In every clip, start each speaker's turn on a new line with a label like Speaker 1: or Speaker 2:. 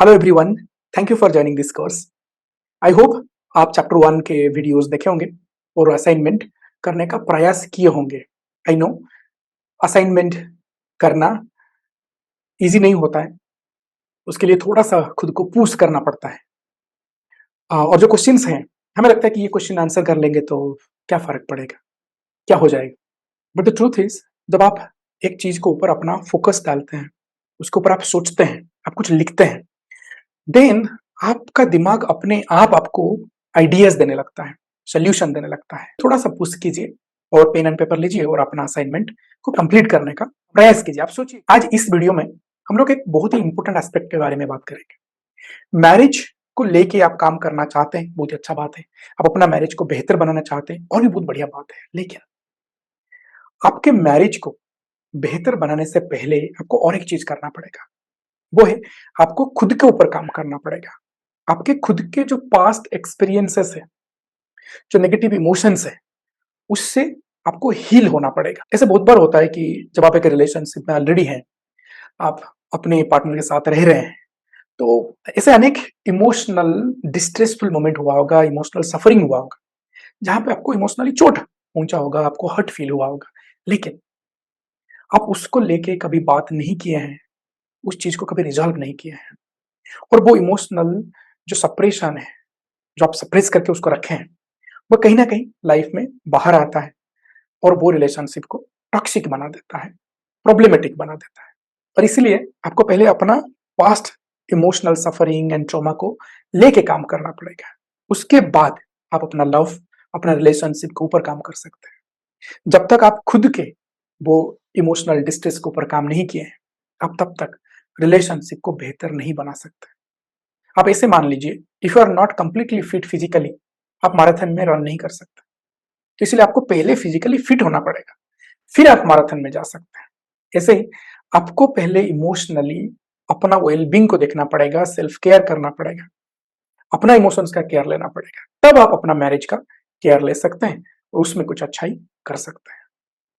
Speaker 1: Hello everyone, thank you for joining this course. I hope आप chapter 1 के videos देखे होंगे और असाइनमेंट करने का प्रयास किए होंगे। आई नो असाइनमेंट करना इजी नहीं होता है, उसके लिए थोड़ा सा खुद को पुश करना पड़ता है। और जो क्वेश्चंस हैं, हमें लगता है कि ये क्वेश्चन आंसर कर लेंगे तो क्या फर्क पड़ेगा, क्या हो जाएगा। बट द ट्रूथ इज, जब आप एक चीज को ऊपर अपना फोकस डालते हैं, उसके ऊपर आप सोचते हैं, आप कुछ लिखते हैं, देन आपका दिमाग अपने आप आपको आइडियाज देने लगता है, सोल्यूशन देने लगता है। थोड़ा सा पुश कीजिए और पेन एंड पेपर लीजिए और अपना असाइनमेंट को कंप्लीट करने का प्रयास कीजिए। आप सोचिए, आज इस वीडियो में हम लोग एक बहुत ही इंपॉर्टेंट एस्पेक्ट के बारे में बात करेंगे। मैरिज को लेके आप काम करना चाहते हैं, बहुत ही अच्छा बात है। आप अपना मैरिज को बेहतर बनाना चाहते हैं और भी बहुत बढ़िया बात है। लेकिन आपके मैरिज को बेहतर बनाने से पहले आपको और एक चीज करना पड़ेगा। वो है, आपको खुद के ऊपर काम करना पड़ेगा। आपके खुद के जो पास्ट एक्सपीरियंसेस है, जो नेगेटिव इमोशंस है, उससे आपको हील होना पड़ेगा। ऐसे बहुत बार होता है कि जब आप एक रिलेशनशिप में ऑलरेडी हैं, आप अपने पार्टनर के साथ रह रहे हैं, तो ऐसे अनेक इमोशनल डिस्ट्रेसफुल मोमेंट हुआ होगा, इमोशनल सफरिंग हुआ होगा, जहां पे आपको इमोशनली चोट पहुंचा होगा, आपको हर्ट फील हुआ होगा। लेकिन आप उसको लेके कभी बात नहीं किए हैं, उस चीज को कभी रिजॉल्व नहीं किए हैं, और वो इमोशनल जो सप्रेशन है, जो आप सप्रेस करके उसको रखे हैं, वो कहीं ना कहीं लाइफ में बाहर आता है और वो रिलेशनशिप को टॉक्सिक बना देता है, प्रॉब्लमेटिक बना देता है। और इसलिए आपको पहले अपना past emotional suffering and trauma को लेके काम करना पड़ेगा। उसके बाद आप अपना लव, अपना रिलेशनशिप के ऊपर काम कर सकते हैं। जब तक आप खुद के वो इमोशनल डिस्ट्रेस के ऊपर काम नहीं किए हैं, आप तब तक रिलेशनशिप को बेहतर नहीं बना सकते। आप ऐसे मान लीजिए, if you are not completely fit physically, आप मैराथन में रन नहीं कर सकते। तो इसलिए आपको पहले फिजिकली फिट होना पड़ेगा, फिर आप मैराथन में जा सकते हैं। ऐसे ही आपको पहले इमोशनली अपना वेलबींग को देखना पड़ेगा, सेल्फ केयर करना पड़ेगा, अपना इमोशंस का केयर लेना पड़ेगा। तब आप अपना मैरिज का केयर ले सकते हैं और उसमें कुछ अच्छाई कर सकते हैं।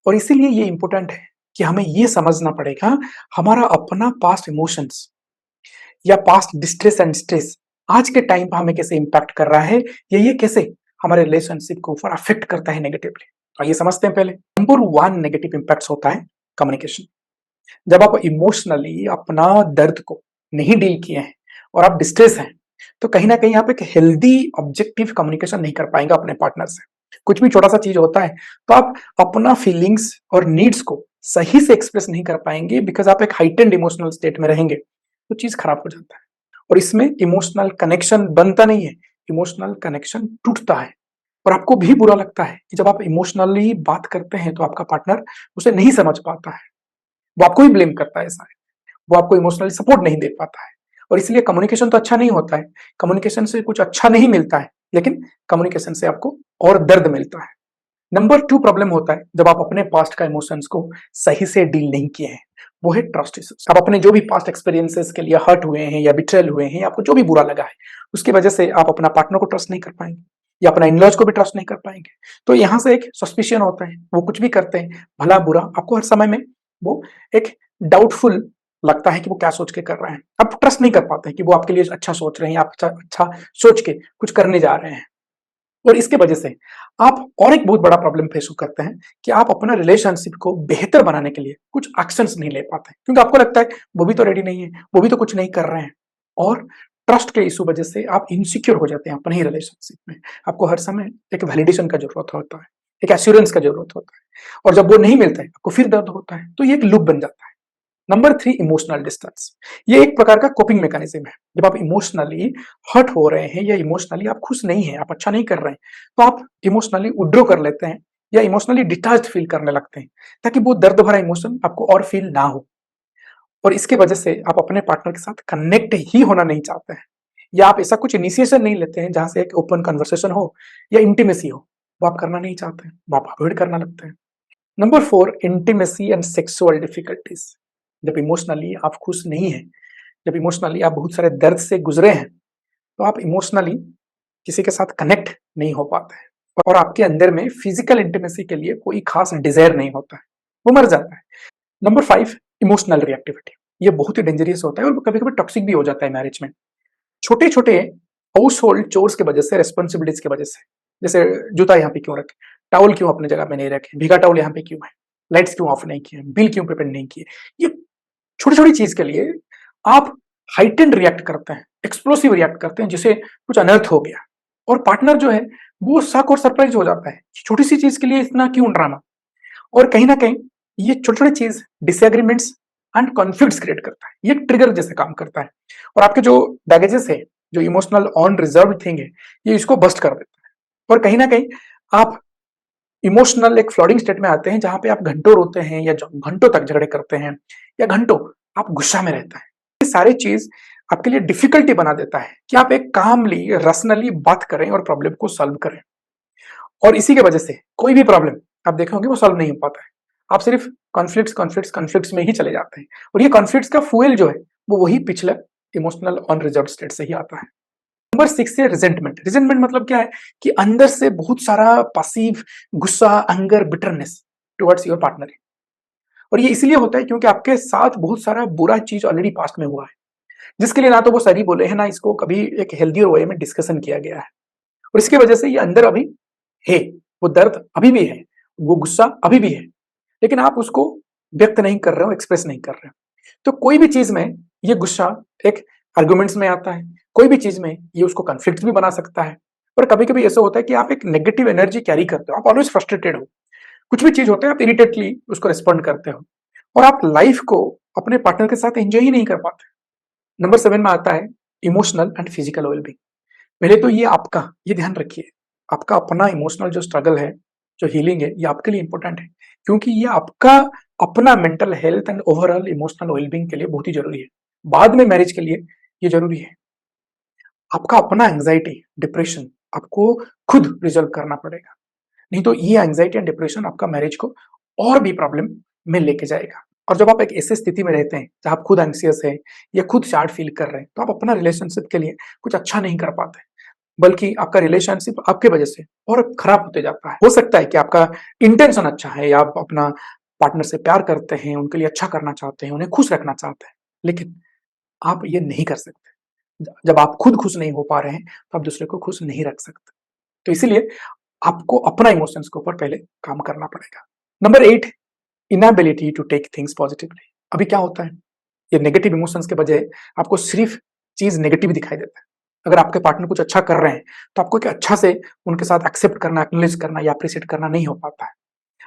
Speaker 1: और इसीलिए ये इंपॉर्टेंट है कि हमें ये समझना पड़ेगा, हमारा अपना पास्ट इमोशंस या पास्ट डिस्ट्रेस एंड स्ट्रेस आज के टाइम पर हमें कैसे इंपैक्ट कर रहा है, या ये कैसे हमारे रिलेशनशिप को ऊपर अफेक्ट करता है नेगेटिवली। आइए समझते हैं। पहले नंबर 1 नेगेटिव इंपैक्ट होता है कम्युनिकेशन। जब आप इमोशनली अपना दर्द को नहीं डील किए हैं और आप डिस्ट्रेस हैं, तो कहीं ना कहीं आप एक हेल्दी ऑब्जेक्टिव कम्युनिकेशन नहीं कर पाएंगे अपने पार्टनर से। कुछ भी छोटा सा चीज होता है तो आप अपना फीलिंग्स और नीड्स को सही से एक्सप्रेस नहीं कर पाएंगे, बिकॉज आप एक हाइटेंड इमोशनल स्टेट में रहेंगे, तो चीज खराब हो जाता है और इसमें इमोशनल कनेक्शन बनता नहीं है, इमोशनल कनेक्शन टूटता है। और आपको भी बुरा लगता है कि जब आप इमोशनली बात करते हैं तो आपका पार्टनर उसे नहीं समझ पाता है, वो आपको ही ब्लेम करता है शायद, वो आपको इमोशनली सपोर्ट नहीं दे पाता है। और इसलिए कम्युनिकेशन तो अच्छा नहीं होता है, कम्युनिकेशन से कुछ अच्छा नहीं मिलता है, लेकिन कम्युनिकेशन से आपको और दर्द मिलता है। नंबर 2 प्रॉब्लम होता है जब आप अपने पास्ट का इमोशंस को सही से डील नहीं किए हैं, वो है ट्रस्ट इश्यूज। आप अपने जो भी पास्ट एक्सपीरियंसेस के लिए हर्ट हुए हैं या बिट्रेल हुए हैं, आपको जो भी बुरा लगा है, उसकी वजह से आप अपना पार्टनर को ट्रस्ट नहीं कर पाएंगे या अपना इनलॉज को भी ट्रस्ट नहीं कर पाएंगे। तो यहाँ से एक सस्पिशन होता है, वो कुछ भी करते हैं भला बुरा, आपको हर समय में वो एक डाउटफुल लगता है कि वो क्या सोच के कर रहे हैं। आप ट्रस्ट नहीं कर पाते हैं कि वो आपके लिए अच्छा सोच रहे हैं, आप अच्छा सोच के कुछ करने जा रहे हैं। और इसके वजह से आप और एक बहुत बड़ा प्रॉब्लम फेस करते हैं कि आप अपना रिलेशनशिप को बेहतर बनाने के लिए कुछ एक्शंस नहीं ले पाते, क्योंकि आपको लगता है वो भी तो रेडी नहीं है, वो भी तो कुछ नहीं कर रहे हैं। और ट्रस्ट के इशू वजह से आप इनसिक्योर हो जाते हैं अपने ही रिलेशनशिप में। आपको हर समय एक वैलिडेशन का जरूरत होता है, एक एश्योरेंस का जरूरत होता है, और जब वो नहीं मिलता है आपको फिर दर्द होता है। तो ये एक लूप बन जाता है। Number 3, emotional distance. ये एक प्रकार का कोपिंग मैकेनिज्म है। जब आप इमोशनली हर्ट हो रहे हैं या इमोशनली आप खुश नहीं हैं, आप अच्छा नहीं कर रहे हैं, तो आप इमोशनली विथड्रॉ कर लेते हैं या इमोशनली डिटैच्ड फील करने लगते हैं, ताकि वो दर्द भरा इमोशन आपको और फील ना हो। और इसके वजह से आप अपने पार्टनर के साथ कनेक्ट ही होना नहीं चाहते हैं, या आप ऐसा कुछ इनिशिएशन नहीं लेते हैं जहां से एक ओपन कन्वर्सेशन हो या इंटीमेसी हो, वो आप करना नहीं चाहते हैं, वो आप अवॉइड करना लगते हैं। Number 4, intimacy and sexual difficulties. जब इमोशनली आप खुश नहीं हैं, जब इमोशनली आप बहुत सारे दर्द से गुजरे हैं, तो आप इमोशनली किसी के साथ कनेक्ट नहीं हो पाते हैं और आपके अंदर में फिजिकल इंटीमेसी के लिए कोई खास डिजायर नहीं होता है, वो मर जाता है। Number 5, emotional reactivity. ये बहुत ही डेंजरस होता है और कभी-कभी टॉक्सिक भी हो जाता है मैरिज में। छोटे-छोटे हाउस होल्ड चोर्स की वजह से, रिस्पॉन्सिबिलिटीज की वजह से, जैसे जूता यहाँ पे क्यों रखे, टॉवल क्यों अपनी जगह पे नहीं रखे, भीगा टॉवल यहाँ पे क्यों है, लाइट्स क्यों ऑफ नहीं किए, बिल क्यों पेमेंट नहीं किए, ये छोटी-छोटी चीज के लिए आप हाइटेंड रिएक्ट करते हैं, एक्सप्लोसिव रिएक्ट करते हैं, जिसे कुछ अनर्थ हो गया और पार्टनर जो है वो शॉक और सरप्राइज हो जाता है, छोटी सी चीज के लिए इतना क्यों ड्रामा। और कहीं ना कहीं ये छोटी-छोटी चीज डिसएग्रीमेंट्स एंड कॉन्फ्लिक्ट्स क्रिएट करता है, ये ट्रिगर जैसे काम करता है और आपके जो बैगेजेस है, जो इमोशनल ऑन रिजर्व थिंग है, ये इसको बस्ट कर देता है और कहीं ना कहीं आप इमोशनल एक फ्लडिंग स्टेट में आते हैं जहां पे आप घंटों रोते हैं या घंटों तक झगड़े करते हैं या घंटों आप गुस्सा में रहता है। ये सारी चीज आपके लिए डिफिकल्टी बना देता है कि आप एक कामली रशनली बात करें और प्रॉब्लम को सॉल्व करें। और इसी की वजह से कोई भी प्रॉब्लम आप देखे होंगे वो सॉल्व नहीं हो पाता है, आप सिर्फ कॉन्फ्लिक्ट्स में ही चले जाते हैं और ये कॉन्फ्लिक्ट्स का फ्यूल जो है वो वही पिछला इमोशनल अनरिजर्व्ड स्टेट से ही आता है। नंबर 6 है रिजेंटमेंट। रिजेंटमेंट मतलब क्या है कि अंदर से बहुत सारा पैसिव गुस्सा, anger, bitterness towards your partner. और ये इसलिए होता है क्योंकि आपके साथ बहुत सारा बुरा चीज ऑलरेडी पास्ट में हुआ है, जिसके लिए ना तो वो सही बोले हैं, ना इसको कभी एक हेल्दी वे में डिस्कशन किया गया है और इसकी वजह से ये अंदर अभी है, वो दर्द अभी भी है, वो गुस्सा अभी भी है, लेकिन आप उसको व्यक्त नहीं कर रहे हो, एक्सप्रेस नहीं कर रहे हो। तो कोई भी चीज में ये गुस्सा एक आर्गुमेंट्स में आता है, कोई भी चीज में ये उसको कॉन्फ्लिक्ट भी बना सकता है। और कभी कभी ऐसा होता है कि आप एक नेगेटिव एनर्जी कैरी करते हो, आप ऑलवेज फ्रस्ट्रेटेड हो, कुछ भी चीज होता है आप इरिटेटली उसको रिस्पॉन्ड करते हो और आप लाइफ को अपने पार्टनर के साथ एंजॉय ही नहीं कर पाते। नंबर 7 में आता है इमोशनल एंड फिजिकल वेलबींग। पहले तो ये आपका, ये ध्यान रखिए, आपका अपना इमोशनल जो स्ट्रगल है, जो हीलिंग है, ये आपके लिए इंपॉर्टेंट है क्योंकि ये आपका अपना mental health and overall emotional wellbeing के लिए बहुत ही जरूरी है। बाद में मैरिज के लिए ये जरूरी है। आपका अपना एंजाइटी, डिप्रेशन आपको खुद रिजॉल्व करना पड़ेगा, नहीं तो ये एंजाइटी एंड डिप्रेशन आपका मैरिज को और भी प्रॉब्लम में लेके जाएगा। और जब आप एक ऐसी स्थिति में रहते हैं जहां आप खुद एंग्जियस है या खुद सैड फील कर रहे हैं, तो आप अपना रिलेशनशिप के लिए कुछ अच्छा नहीं कर पाते, बल्कि आपका रिलेशनशिप आपके वजह से और खराब होते जाता है। हो सकता है कि आपका इंटेंशन अच्छा है या आप अपना पार्टनर से प्यार करते हैं, उनके लिए अच्छा करना चाहते हैं, उन्हें खुश रखना चाहते हैं, लेकिन आप ये नहीं कर सकते। जब आप खुद खुश नहीं हो पा रहे हैं तो आप दूसरे को खुश नहीं रख सकते। तो इसीलिए आपको अपना इमोशंस के ऊपर पहले काम करना पड़ेगा। Number 8, inability to take things positively. अभी क्या होता है, ये नेगेटिव इमोशंस के बजाय आपको सिर्फ चीज नेगेटिव दिखाई देता है। अगर आपके पार्टनर कुछ अच्छा कर रहे हैं तो आपको क्या अच्छा से उनके साथ एक्सेप्ट करना, एक्नॉलेज करना या अप्रिशिएट करना नहीं हो पाता है।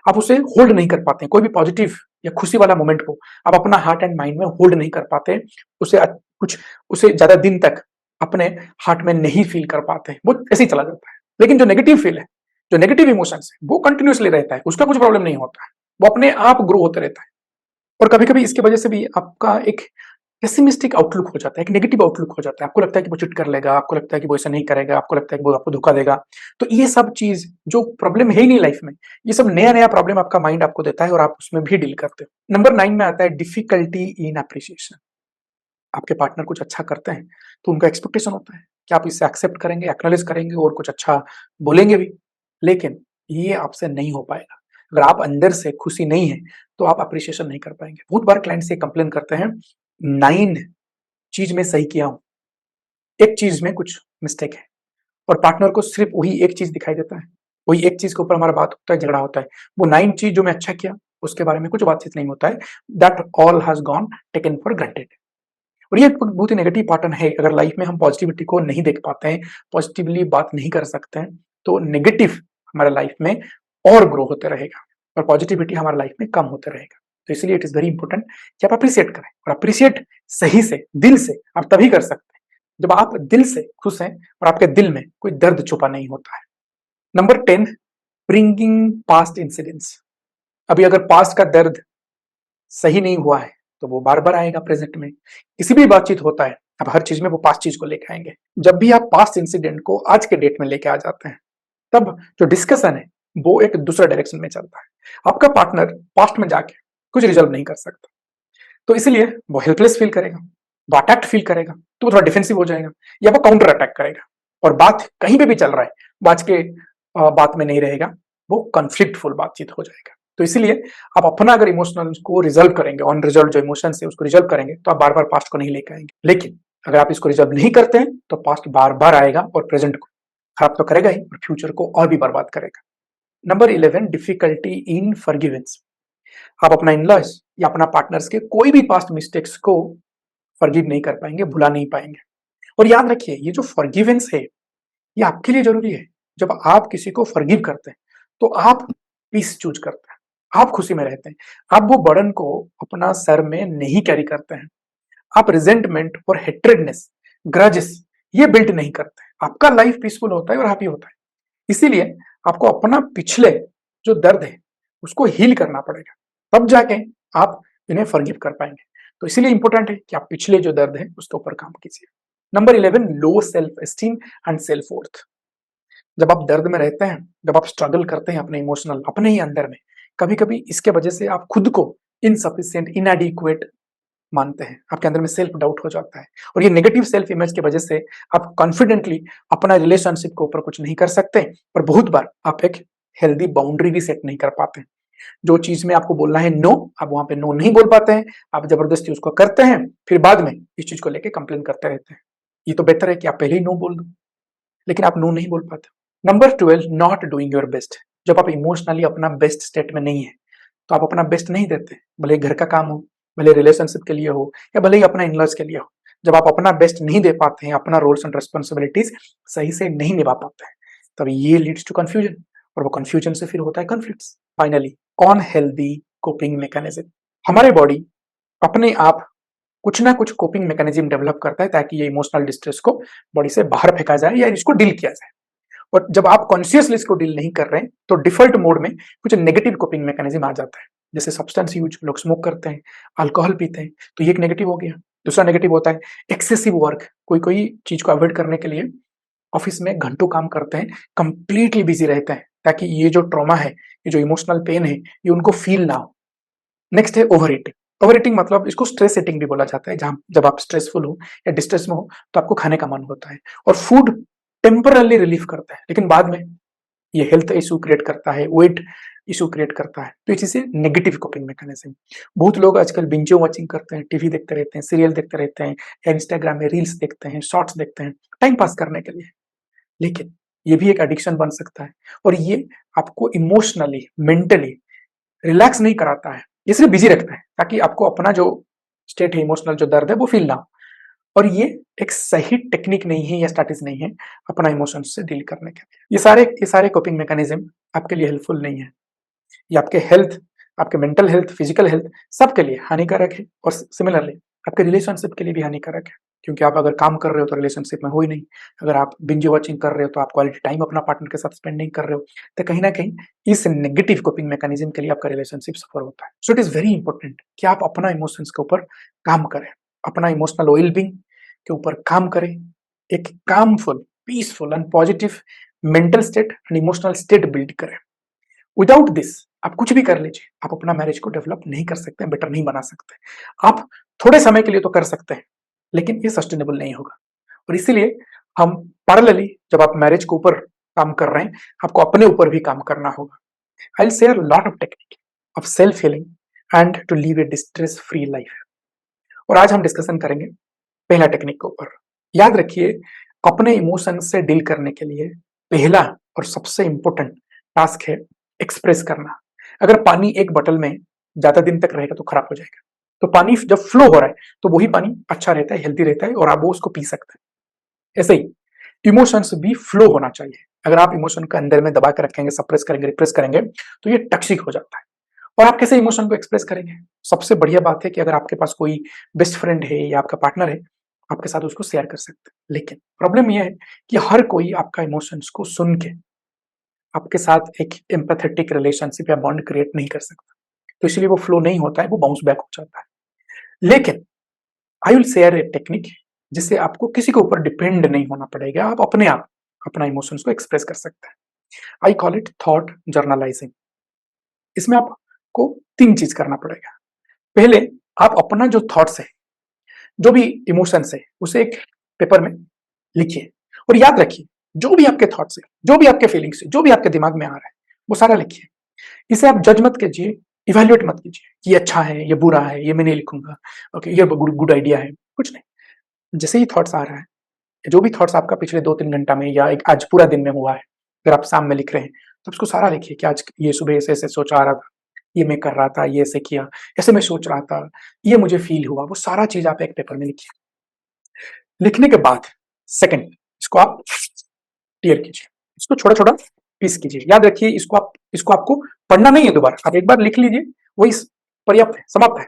Speaker 1: आप उसे होल्ड नहीं कर पाते हैं, कोई भी पॉजिटिव या खुशी वाला मोमेंट को आप अपना हार्ट एंड माइंड में होल्ड नहीं कर पाते, उसे कुछ उसे ज्यादा दिन तक अपने हार्ट में नहीं फील कर पाते हैं, वो ऐसे ही चला जाता है। लेकिन जो नेगेटिव फील है, जो नेगेटिव इमोशंस है, वो कंटिन्यूसली रहता है, उसका कुछ प्रॉब्लम नहीं होता है, वो अपने आप ग्रो होते रहता है। और कभी-कभी इसकी वजह से भी आपका एक पेसिमिस्टिक आउटलुक हो जाता है, एक नेगेटिव आउटलुक हो जाता है। आपको लगता है कि वो चीट कर लेगा, आपको लगता है कि वो ऐसा नहीं करेगा, आपको लगता है कि वो आपको धोखा देगा। तो ये सब चीज जो प्रॉब्लम है ही नहीं लाइफ में, ये सब नया-नया प्रॉब्लम आपका माइंड आपको देता है और आप उसमें भी डील करते हो। नंबर 9 में आता है डिफिकल्टी इन एप्रिसिएशन। आपके पार्टनर कुछ अच्छा करते हैं तो उनका एक्सपेक्टेशन होता है कि आप इसे एक्सेप्ट करेंगे, एक्नॉलेज करेंगे और कुछ अच्छा बोलेंगे भी, लेकिन ये आपसे नहीं हो पाएगा। अगर आप अंदर से खुशी नहीं है तो आप अप्रिशिएशन नहीं कर पाएंगे। बहुत बार क्लाइंट से कंप्लेन करते हैं, 9 चीज में सही किया हूं, एक चीज में कुछ मिस्टेक है और पार्टनर को सिर्फ वही एक चीज दिखाई देता है, वही एक चीज के ऊपर हमारा बात होता है, झगड़ा होता है। वो 9 चीज जो मैं अच्छा किया उसके बारे में कुछ बातचीत नहीं होता है। That all has gone taken for granted. और ये बहुत ही नेगेटिव पैटर्न है। अगर लाइफ में हम पॉजिटिविटी को नहीं देख पाते हैं, पॉजिटिवली बात नहीं कर सकते हैं, तो नेगेटिव हमारे लाइफ में और ग्रो होते रहेगा और पॉजिटिविटी हमारे लाइफ में कम होते रहेगा। तो इसलिए इट इज वेरी इंपॉर्टेंट कि आप अप्रिशिएट करें, और अप्रिशिएट सही से, दिल से आप तभी कर सकते हैं जब आप दिल से खुश हैं और आपके दिल में कोई दर्द छुपा नहीं होता है। Number 10, bringing past incidents. अभी अगर पास्ट का दर्द सही नहीं हुआ है तो वो बार बार आएगा प्रेजेंट में। किसी भी बातचीत होता है, अब हर चीज में वो पास्ट चीज को लेके आएंगे। जब भी आप पास्ट इंसिडेंट को आज के डेट में लेके आ जाते हैं, तब जो डिस्कशन है वो एक दूसरे डायरेक्शन में चलता है। आपका पार्टनर पास्ट में जाके कुछ रिजॉल्व नहीं कर सकता, तो इसलिए वो हेल्पलेस फील करेगा, वो अटैक्ट फील करेगा, तो वो थोड़ा डिफेंसिव हो जाएगा या वो काउंटर अटैक करेगा और बात कहीं पे भी चल रहा है, बात के बात में नहीं रहेगा, वो कॉन्फ्लिक्टफुल बातचीत हो जाएगा। तो इसीलिए आप अपना अगर इमोशनल को रिजल्व करेंगे, ऑन रिजल्व जो इमोशंस है उसको रिजल्व करेंगे, तो आप बार बार पास्ट को नहीं लेकर आएंगे। लेकिन अगर आप इसको रिजल्व नहीं करते हैं तो पास्ट बार बार आएगा और प्रेजेंट को खराब तो करेगा ही और फ्यूचर को और भी बर्बाद करेगा। Number 11, difficulty in forgiveness. आप अपना इनलॉज या अपना पार्टनर्स के कोई भी पास्ट मिस्टेक्स को फॉरगिव नहीं कर पाएंगे, भुला नहीं पाएंगे। और याद रखिए, ये जो फॉरगिवेंस है ये आपके लिए जरूरी है। जब आप किसी को फॉरगिव करते हैं तो आप पीस चूज करते हैं, आप खुशी में रहते हैं, आप वो बर्डन को अपना सर में नहीं कैरी करते हैं, आप रिजेंटमेंट और हेट्रेडनेस, ग्रजेस ये बिल्ड नहीं करते हैं। आपका लाइफ पीसफुल होता है और हैप्पी होता है। इसीलिए आपको अपना पिछले जो दर्द है उसको हील करना पड़ेगा, तब जाके आप इन्हें फॉरगिव कर पाएंगे। तो इसीलिए इंपॉर्टेंट है कि आप पिछले जो दर्द है उसके ऊपर काम कीजिए। Number 11, low self esteem and self worth. जब आप दर्द में रहते हैं, जब आप स्ट्रगल करते हैं अपने इमोशनल अपने ही अंदर में, कभी कभी इसके वजह से आप खुद को इनसफिशिएंट, इनएडिक्वेट मानते हैं, आपके अंदर में सेल्फ डाउट हो जाता है। और ये नेगेटिव सेल्फ इमेज की वजह से आप कॉन्फिडेंटली अपना रिलेशनशिप के ऊपर कुछ नहीं कर सकते, और बहुत बार आप एक हेल्दी बाउंड्री भी सेट नहीं कर पाते। जो चीज में आपको बोलना है नो, आप वहां पे नो नहीं बोल पाते हैं, आप जबरदस्ती उसको करते हैं, फिर बाद में इस चीज को लेके कंप्लेन करते रहते हैं। ये तो बेहतर है कि आप पहले ही नो बोल दो, लेकिन आप नो नहीं बोल पाते। Number 12, not doing your best. जब आप इमोशनली अपना बेस्ट स्टेट में नहीं है तो आप अपना बेस्ट नहीं देते, भले घर का काम हो, भले रिलेशनशिप के लिए हो, या भले ही अपना इनलॉज के लिए हो। जब आप अपना बेस्ट नहीं दे पाते हैं, अपना रोल्स एंड रिस्पॉन्सिबिलिटीज सही से नहीं निभा पाते हैं, तब ये लीड्स टू कंफ्यूजन, और वो कंफ्यूजन से फिर होता है conflicts. Finally, on healthy coping mechanism. हमारे बॉडी अपने आप कुछ ना कुछ कोपिंग मैकेनिज्म डेवलप करता है ताकि ये इमोशनल डिस्ट्रेस को बॉडी से बाहर फेंका जाए या इसको डील किया जाए। और जब आप कॉन्शियसली इसको डील नहीं कर रहे हैं तो डिफॉल्ट मोड में कुछ नेगेटिव कोपिंग मैकेनिज्म आ जाता है, जैसे सब्सटेंस यूज, लोग स्मोक करते हैं, अल्कोहल पीते हैं, तो ये एक नेगेटिव हो गया। दूसरा नेगेटिव होता है एक्सेसिव वर्क। कोई कोई चीज को अवॉइड करने के लिए ऑफिस में घंटों काम करते हैं, कंप्लीटली बिजी रहते हैं, ताकि ये जो ट्रॉमा है, ये जो इमोशनल पेन है, ये उनको फील ना हो। नेक्स्ट है ओवर ईटिंग। ओवर ईटिंग मतलब इसको स्ट्रेस ईटिंग भी बोला जाता है, जहां जब आप स्ट्रेसफुल हो या डिस्ट्रेस में हो तो आपको खाने का मन होता है, और फूड टेम्परली रिलीफ करता है, लेकिन बाद में ये हेल्थ इशू क्रिएट करता है, वेट इशू क्रिएट करता है। तो इसी से नेगेटिव कोपिंग मैकेनिज्म। बहुत लोग आजकल बिंजो वॉचिंग करते हैं, टीवी देखते रहते हैं, सीरियल देखते रहते हैं, या इंस्टाग्राम में रील्स देखते हैं, शॉर्ट्स देखते हैं टाइम पास करने के लिए, लेकिन ये भी एक एडिक्शन बन सकता है, और ये आपको इमोशनली, मेंटली रिलैक्स नहीं कराता है, ये सिर्फ बिजी रखता है ताकि आपको अपना जो स्टेट है, इमोशनल जो दर्द है वो फील ना हो। और ये एक सही टेक्निक नहीं है या स्ट्रैटेजी नहीं है अपना इमोशंस से डील करने के लिए। ये सारे कोपिंग मैकेनिज्म आपके लिए हेल्पफुल नहीं है। ये आपके हेल्थ, आपके मेंटल हेल्थ, फिजिकल हेल्थ सबके लिए हानिकारक है, और सिमिलरली आपके रिलेशनशिप के लिए भी हानिकारक है, क्योंकि आप अगर काम कर रहे हो तो रिलेशनशिप में हो ही नहीं, अगर आप बिंज वॉचिंग कर रहे हो तो आप क्वालिटी टाइम अपना पार्टनर के साथ स्पेंड नहीं कर रहे हो, तो कहीं ना कहीं इस नेगेटिव कोपिंग मैकेनिज्म के लिए आपका रिलेशनशिप सफर होता है। So it is very important कि आप अपना इमोशंस के ऊपर काम करें, अपना इमोशनल वेल बीइंग के ऊपर काम करें, एक calmful, peaceful and positive mental state and emotional state build करें। विदाउट दिस आप कुछ भी कर लीजिए, आप अपना मैरिज को डेवलप नहीं कर सकते, बेटर नहीं बना सकते। आप थोड़े समय के लिए तो कर सकते हैं, लेकिन ये सस्टेनेबल नहीं होगा। और इसीलिए हम पैरेलली, जब आप मैरिज के ऊपर काम कर रहे हैं, आपको अपने ऊपर भी काम करना होगा। I will share lot of technique of self healing and to leave a distress free life. और आज हम डिस्कशन करेंगे पहला टेक्निक के ऊपर। याद रखिए, अपने इमोशन से डील करने के लिए पहला और सबसे इंपॉर्टेंट टास्क है एक्सप्रेस करना। अगर पानी एक बोतल में ज्यादा दिन तक रहेगा तो खराब हो जाएगा, तो पानी जब फ्लो हो रहा है तो वही पानी अच्छा रहता है, हेल्दी रहता है, और आप वो उसको पी सकते हैं। ऐसे ही इमोशंस भी फ्लो होना चाहिए। अगर आप इमोशन को अंदर में दबा के रखेंगे, सप्रेस करेंगे, रिप्रेस करेंगे, तो ये टॉक्सिक हो जाता है। और आप कैसे इमोशन को एक्सप्रेस करेंगे? सबसे बढ़िया बात है कि अगर आपके पास कोई बेस्ट फ्रेंड है या आपका पार्टनर है, आपके साथ उसको शेयर कर सकते हैं। लेकिन प्रॉब्लम यह है कि हर कोई आपका इमोशंस को सुन के आपके साथ एक एम्पैथेटिक रिलेशनशिप या बॉन्ड क्रिएट नहीं कर सकता, तो इसलिए वो फ्लो नहीं होता है, वो बाउंस बैक हो जाता है। लेकिन आई विल शेयर ए टेक्निक जिससे आपको किसी के ऊपर डिपेंड नहीं होना पड़ेगा, आप अपने आप अपना इमोशंस को एक्सप्रेस कर सकते हैं। I call it thought journalising. इसमें आपको 3 चीज करना पड़ेगा। पहले आप अपना जो थॉट्स है, जो भी इमोशंस है, उसे एक पेपर में लिखिए, और याद रखिए जो भी आपके थॉट्स है, जो भी आपके फीलिंग्स है, जो भी आपके दिमाग में आ रहा है, वो सारा लिखिए। इसे आप जज मत कीजिए, इवैल्यूएट मत कीजिए, ये अच्छा है, ये बुरा है, ये मैं नहीं लिखूँगा, ओके, ये गुड आइडिया है, कुछ नहीं। जैसे ही थॉट्स आ रहा है, जो भी थॉट्स आपका पिछले 2-3 घंटा में या एक आज पूरा दिन में हुआ है, अगर आप शाम में लिख रहे हैं, तो उसको सारा लिखिए कि आज ये सुबह ऐसे-ऐसे सोच आ रहा था, ये मैं कर रहा था, ये ऐसे किया, ऐसे मैं सोच रहा था, ये मुझे फ़ील हुआ, वो सारा चीज़ आप एक पेपर में लिखिए। लिखने के बाद सेकंड इसको आप क्लियर कीजिए, इसको छोटा-छोटा पीस कीजिए। याद रखिए इसको आपको पढ़ना नहीं है दोबारा, आप एक बार लिख लीजिए, वही पर्याप्त है, समाप्त है।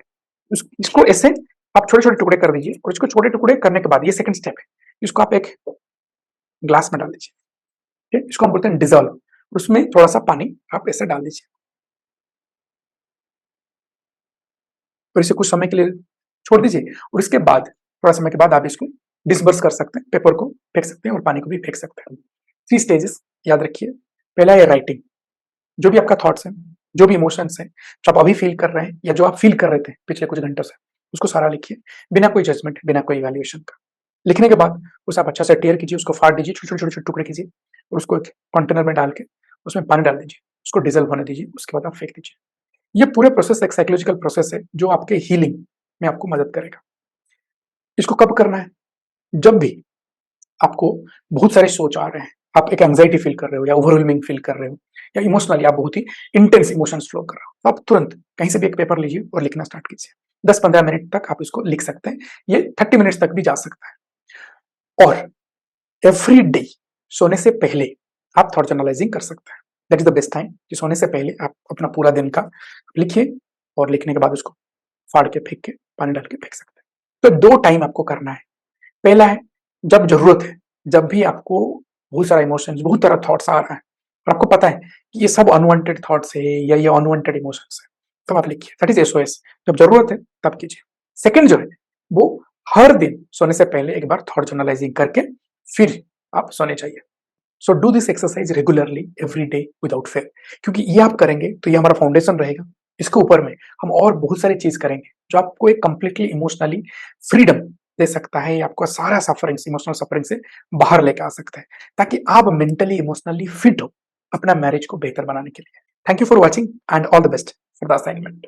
Speaker 1: इसको ऐसे आप छोटे-छोटे टुकड़े कर दीजिए और इसको छोटे टुकड़े करने के बाद ये सेकंड स्टेप है, इसको आप एक ग्लास में डाल दीजिए, ठीक है? इसको हम बोलते हैं डिज़ॉल्व, उसमें थोड़ा-सा पानी आप ऐसे डाल दीजिए और इसे कुछ समय के लिए छोड़ दीजिए और इसके बाद थोड़ा समय के बाद आप इसको डिस्पर्स कर सकते हैं, पेपर को फेंक सकते हैं और पानी को भी फेंक सकते हैं। 3 स्टेजेस याद रखिए, पहला है राइटिंग, जो भी आपका थॉट्स हैं, जो भी इमोशंस हैं, जो आप अभी फ़ील कर रहे हैं या जो आप फ़ील कर रहे थे पिछले कुछ घंटों से, उसको सारा लिखिए, बिना कोई जजमेंट, बिना कोई इवैल्यूएशन का। लिखने के बाद उसे आप अच्छा से टेयर कीजिए, उसको फाड़ दीजिए, छोटे-छोटे टुकड़े कीजिए और उसको एक कंटेनर में डाल के उसमें पानी डाल दीजिए, उसको डिज़ॉल्व होने दीजिए, उसके बाद आप फेंक दीजिए। ये पूरे प्रोसेस एक साइकोलॉजिकल प्रोसेस है, जो आपके हीलिंग में आपको मदद करेगा। इसको कब करना है? जब भी आपको बहुत सारे सोच आ रहे हैं, आप एक एंग्जायटी फ़ील कर रहे हो या ओवरवेलमिंग फ़ील कर रहे हो या इमोशनली आप बहुत ही इंटेंस इमोशंस फ्लो कर रहे हो, तो आप तुरंत कहीं से भी एक पेपर लीजिए और लिखना स्टार्ट कीजिए। 10-15 मिनट तक आप इसको लिख सकते हैं, ये 30 मिनट्स तक भी जा सकता है और एवरी डे सोने से पहले आप थॉट जर्नलाइज़िंग कर सकते हैं। That is the best time कि सोने से पहले आप अपना पूरा दिन का लिखिए और लिखने के बाद उसको फाड़ के फेंक के, पानी डाल के फेंक सकते हैं। तो 2 टाइम आपको करना है। पहला है जब ज़रूरत है, जब भी आपको बहुत सारा इमोशंस, बहुत सारा थॉट्स आ रहा है और आपको पता है कि ये सब अनवांटेड थॉट्स है या ये अनवांटेड इमोशंस है, तब आप लिखिए। That is SOS. जब ज़रूरत है तब कीजिए। सेकंड जो है वो हर दिन सोने से पहले एक बार थॉट जर्नलाइज़िंग करके फिर आप सोने जाइए। So do this exercise regularly every day without fair, क्योंकि ये आप करेंगे तो ये हमारा फाउंडेशन रहेगा। इसके ऊपर में हम और बहुत सारी चीज करेंगे जो आपको एक कंप्लीटली इमोशनली फ्रीडम दे सकता है, आपको सारा सफरिंग्स, इमोशनल सफरिंग से बाहर लेके आ सकता है, ताकि आप मेंटली इमोशनली फिट हो अपना मैरिज को बेहतर बनाने के लिए। Thank you for watching and all the best for the assignment.